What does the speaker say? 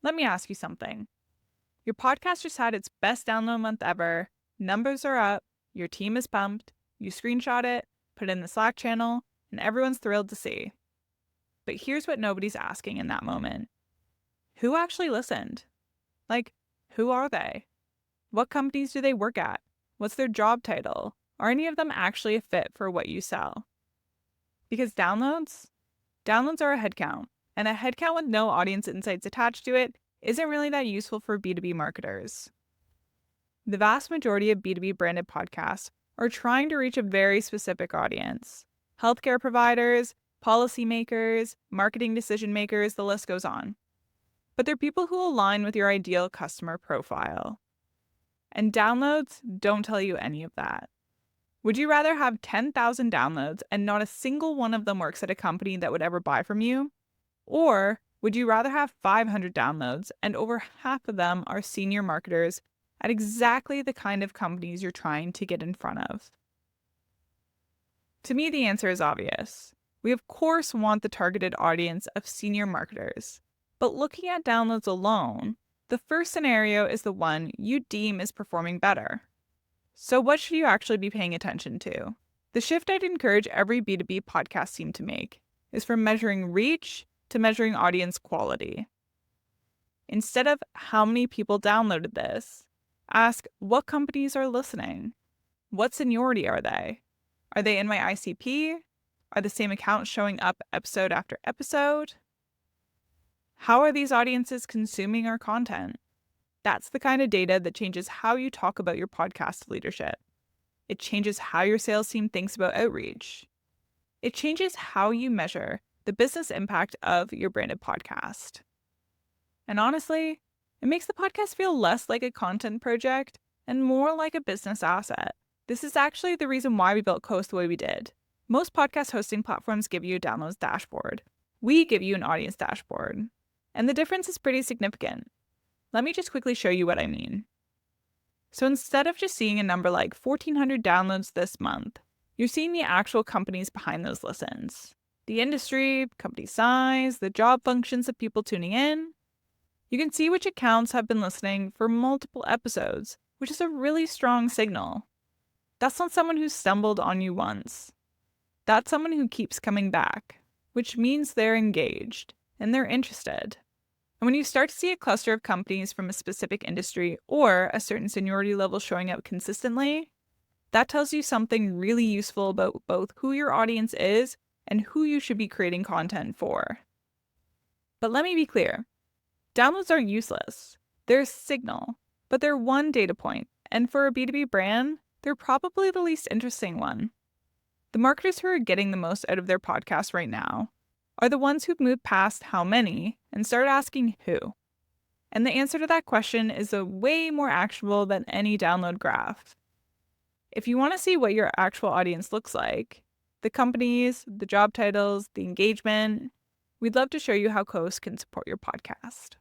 Let me ask you something. Your podcast just had its best download month ever, numbers are up, your team is pumped, you screenshot it, put it in the Slack channel, and everyone's thrilled to see. But here's what nobody's asking in that moment. Who actually listened? Like, who are they? What companies do they work at? What's their job title? Are any of them actually a fit for what you sell? Because downloads are a headcount, and a headcount with no audience insights attached to it isn't really that useful for B2B marketers. The vast majority of B2B branded podcasts are trying to reach a very specific audience. Healthcare providers, policymakers, marketing decision makers, the list goes on. But they're people who align with your ideal customer profile. And downloads don't tell you any of that. Would you rather have 10,000 downloads and not a single one of them works at a company that would ever buy from you? Or would you rather have 500 downloads and over half of them are senior marketers at exactly the kind of companies you're trying to get in front of? To me, the answer is obvious. We of course want the targeted audience of senior marketers. But looking at downloads alone, the first scenario is the one you deem is performing better. So what should you actually be paying attention to? The shift I'd encourage every B2B podcast team to make is from measuring reach to measuring audience quality. Instead of how many people downloaded this, ask what companies are listening. What seniority are they? Are they in my ICP? Are the same accounts showing up episode after episode? How are these audiences consuming our content? That's the kind of data that changes how you talk about your podcast leadership. It changes how your sales team thinks about outreach. It changes how you measure the business impact of your branded podcast. And honestly, it makes the podcast feel less like a content project and more like a business asset. This is actually the reason why we built CoHost the way we did. Most podcast hosting platforms give you a downloads dashboard. We give you an audience dashboard. And the difference is pretty significant. Let me just quickly show you what I mean. So instead of just seeing a number like 1,400 downloads this month, you're seeing the actual companies behind those listens. The industry, company size, the job functions of people tuning in. You can see which accounts have been listening for multiple episodes, which is a really strong signal. That's not someone who stumbled on you once. That's someone who keeps coming back, which means they're engaged and they're interested. And when you start to see a cluster of companies from a specific industry or a certain seniority level showing up consistently, that tells you something really useful about both who your audience is and who you should be creating content for. But let me be clear. Downloads aren't useless. They're a signal, but they're one data point, and for a B2B brand, they're probably the least interesting one. The marketers who are getting the most out of their podcast right now are the ones who've moved past how many and started asking who. And the answer to that question is way more actionable than any download graph. If you want to see what your actual audience looks like, the companies, the job titles, the engagement, we'd love to show you how CoHost can support your podcast.